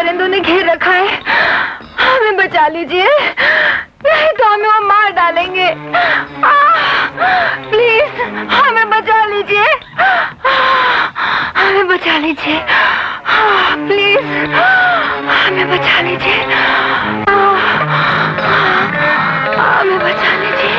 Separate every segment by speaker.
Speaker 1: परिंदों ने घेर रखा है। हमें बचा लीजिए, नहीं तो हमें वो मार डालेंगे। प्लीज हमें बचा लीजिए, हमें बचा लीजिए, प्लीज हमें बचा लीजिए, हमें बचा लीजिए।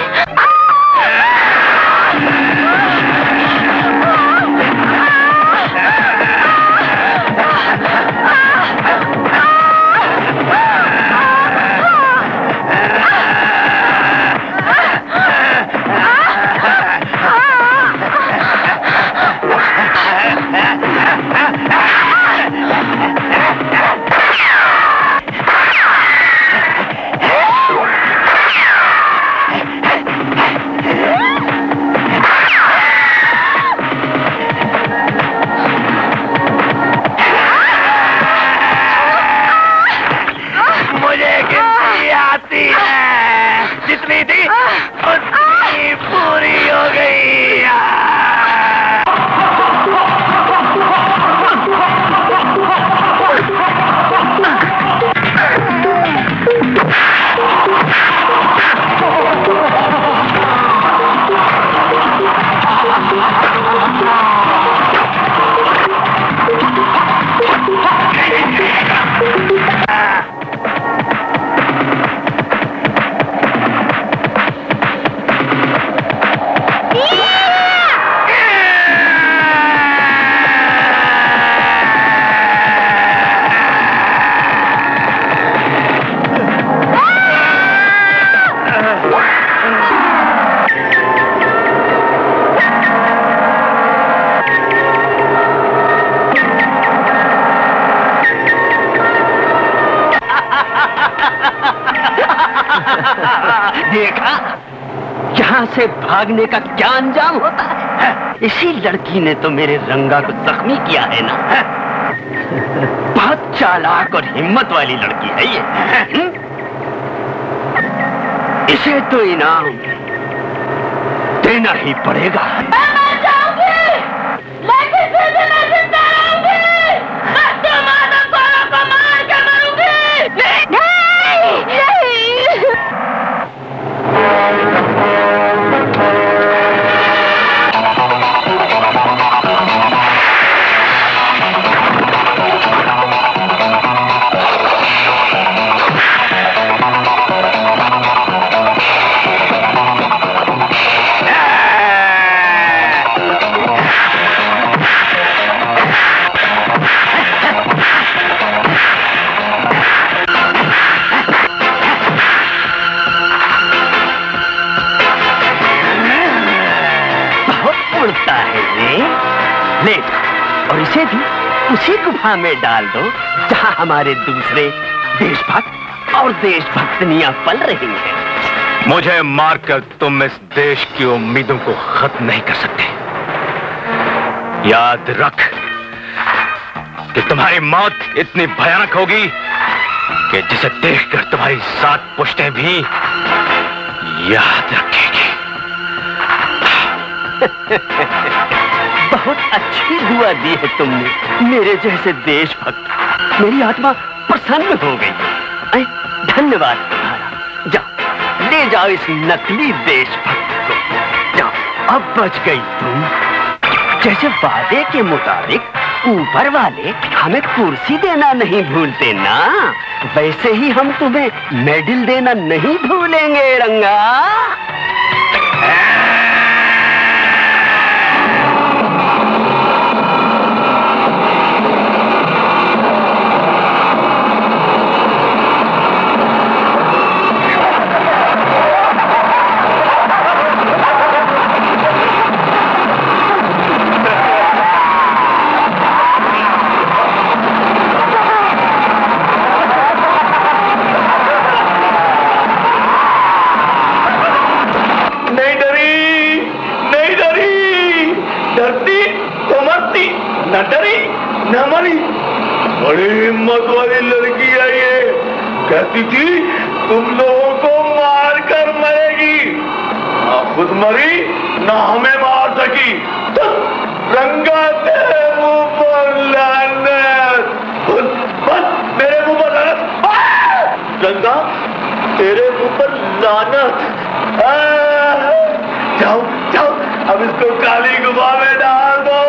Speaker 2: जितनी थी उतनी पूरी हो गई।
Speaker 3: देखा यहाँ से भागने का क्या अंजाम होता है? इसी लड़की ने तो मेरे रंगा को जख्मी किया है ना। बहुत चालाक और हिम्मत वाली लड़की है ये। इसे तो इनाम देना ही पड़ेगा। ले और इसे भी उसी गुफा में डाल दो जहां हमारे दूसरे देशभक्त और देशभक्तनियां पल रही हैं।
Speaker 2: मुझे मारकर तुम इस देश की उम्मीदों को खत्म नहीं कर सकते। याद रख कि तुम्हारी मौत इतनी भयानक होगी कि जिसे देखकर तुम्हारी 7 पुश्तें भी याद रखेगी।
Speaker 3: बहुत अच्छी दुआ दी है तुमने मेरे जैसे देशभक्त। मेरी आत्मा प्रसन्न हो गई। धन्यवाद तुम्हारा। जाओ ले जाओ इस नकली देशभक्त को। जाओ अब बच गई तुम। जैसे वादे के मुताबिक ऊपर वाले हमें कुर्सी देना नहीं भूलते ना, वैसे ही हम तुम्हें मेडल देना नहीं भूलेंगे रंगा।
Speaker 2: न डरी न मरी। बड़ी हिम्मत वाली लड़की है ये। कहती थी तुम लोगों को मार कर मरेगी, ना खुद मरी ना हमें मार सकी। रंगा तेरे मुंह पर लानत। बस मेरे रंगा, तेरे मुंह पर लानत। जाओ जाओ, अब इसको काली गुफा में डाल दो।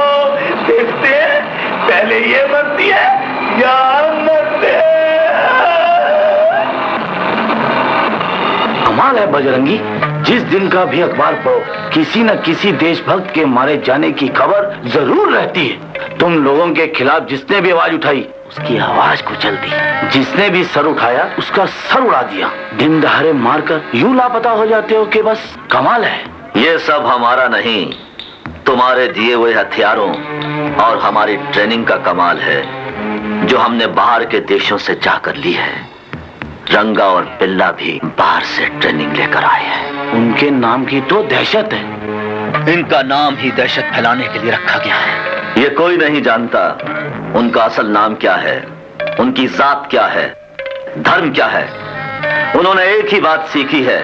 Speaker 2: देखते हैं पहले ये मरती है या हम मरते हैं।
Speaker 4: कमाल है बजरंगी, जिस दिन का भी अखबार पढ़ो किसी न किसी देशभक्त के मारे जाने की खबर जरूर रहती है। तुम लोगों के खिलाफ जिसने भी आवाज उठाई उसकी आवाज कुचल दी, जिसने भी सर उठाया उसका सर उड़ा दिया। दिन दहाड़े मारकर यूं लापता हो जाते हो कि बस कमाल है।
Speaker 5: ये सब हमारा नहीं, तुम्हारे दिए हुए हथियारों और हमारी ट्रेनिंग का कमाल है जो हमने बाहर के देशों से जाकर ली है। रंगा और बिल्ला भी बाहर से ट्रेनिंग लेकर आए हैं।
Speaker 4: उनके नाम की तो दहशत है।
Speaker 5: इनका नाम ही दहशत फैलाने के लिए रखा गया है। ये कोई नहीं जानता उनका असल नाम क्या है, उनकी जात क्या है, धर्म क्या है। उन्होंने एक ही बात सीखी है,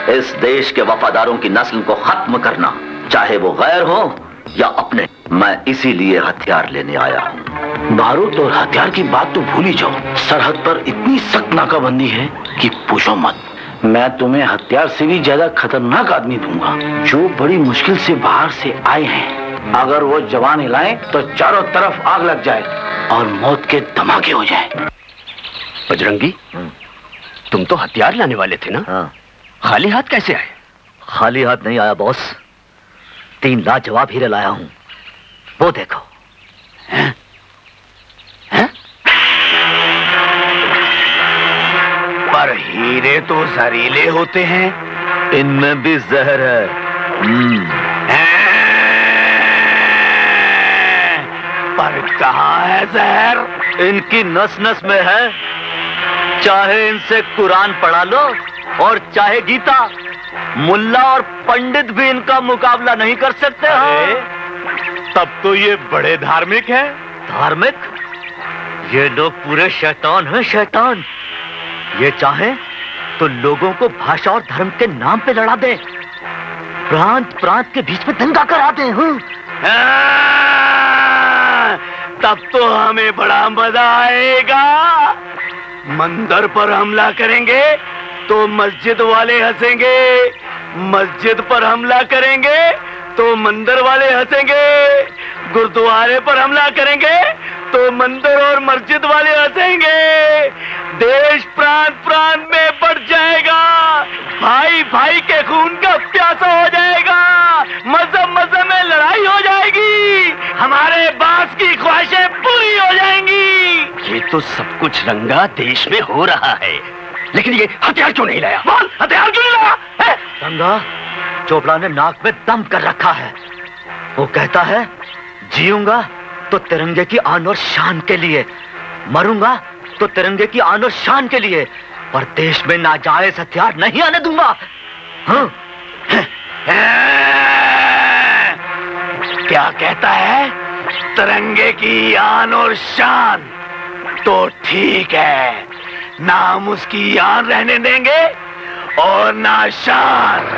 Speaker 5: इस देश के वफादारों की नस्ल को खत्म करना, चाहे वो गैर हो या अपने। मैं इसीलिए हथियार लेने आया हूँ।
Speaker 4: बारूद और हथियार की बात तो भूल ही जाओ। सरहद पर इतनी सख्त नाकाबंदी है कि पूछो मत। मैं तुम्हें हथियार से भी ज्यादा खतरनाक आदमी दूंगा, जो बड़ी मुश्किल से बाहर से आए हैं। अगर वो जवान हिलाएं तो चारों तरफ आग लग जाए और मौत के धमाके हो जाए।
Speaker 3: बजरंगी, तुम तो हथियार लाने वाले थे ना?
Speaker 5: हाँ।
Speaker 3: खाली हाथ कैसे आए?
Speaker 5: खाली हाथ नहीं आया बॉस, 3 लाजवाब हीरे लाया हूँ, वो देखो।
Speaker 4: हैं? हैं?
Speaker 2: पर हीरे तो जहरीले होते हैं,
Speaker 5: इनमें भी जहर है।
Speaker 2: पर कहाँ है जहर?
Speaker 5: इनकी नस नस में है। चाहे इनसे कुरान पढ़ा लो और चाहे गीता, मुल्ला और पंडित भी इनका मुकाबला नहीं कर सकते।
Speaker 2: तब तो ये बड़े धार्मिक हैं।
Speaker 5: धार्मिक? ये लोग पूरे शैतान हैं, शैतान। ये चाहें तो लोगों को भाषा और धर्म के नाम पे लड़ा दें, प्रांत प्रांत के बीच में दंगा करा दें।
Speaker 2: तब तो हमें बड़ा मजा आएगा। मंदिर पर हमला करेंगे तो मस्जिद वाले हंसेंगे, मस्जिद पर हमला करेंगे तो मंदिर वाले हंसेंगे, गुरुद्वारे पर हमला करेंगे तो मंदिर और मस्जिद वाले हंसेंगे। देश प्रांत प्रांत में बढ़ जाएगा, भाई भाई के खून का प्यासा हो जाएगा, मजहब मजहब में लड़ाई हो जाएगी, हमारे बास की ख्वाहिशें पूरी हो जाएंगी।
Speaker 3: ये तो सब कुछ रंगा देश में हो रहा है, लेकिन ये हथियार क्यों नहीं लाया?
Speaker 2: बोल, हथियार क्यों नहीं लाया?
Speaker 5: रंगा, चोपड़ा ने नाक में दम कर रखा है। वो कहता है जीऊंगा तो तिरंगे की आन और शान के लिए, मरूंगा तो तिरंगे की आन और शान के लिए, पर देश में नाजायज हथियार नहीं आने दूंगा। हाँ?
Speaker 2: क्या कहता है? तिरंगे की आन और शान? तो ठीक है, ना हम उसकी आन रहने देंगे और ना शान।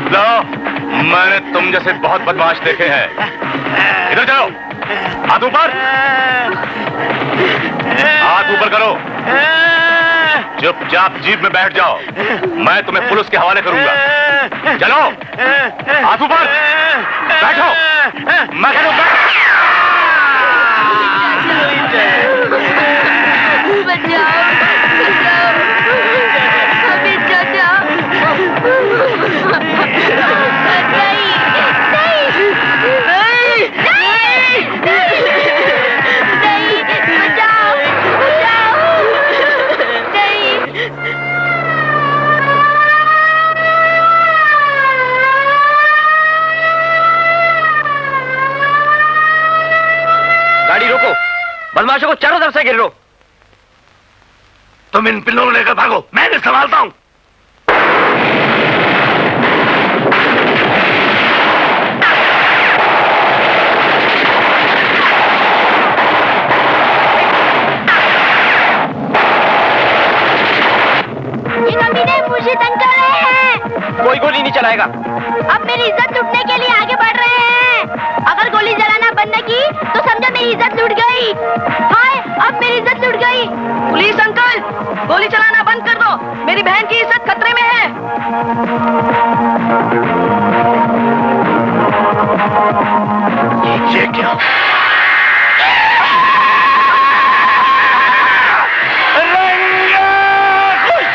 Speaker 6: लो, मैंने तुम जैसे बहुत बदमाश देखे हैं। इधर चलो, हाथ ऊपर, हाथ ऊपर करो, चुपचाप जीप में बैठ जाओ, मैं तुम्हें पुलिस के हवाले करूंगा। चलो, हाथ ऊपर, बैठो, मैं कह रहा हूं
Speaker 1: बचाओ, बचाओ, हमें बचाओ।
Speaker 3: गाड़ी रोको, बदमाशों को चारों तरफ से घेर लो।
Speaker 2: तुम इन पिल्लों को लेकर भागो, मैं इन्हें संभालता हूं।
Speaker 3: जाएगा।
Speaker 1: अब मेरी इज्जत लूटने के लिए आगे बढ़ रहे हैं। अगर गोली चलाना बंद न की तो समझो मेरी इज्जत लूट गई। हाय, अब मेरी इज्जत लूट गई। पुलिस अंकल, गोली चलाना बंद कर दो, मेरी बहन की इज्जत खतरे में है।
Speaker 2: ये क्या?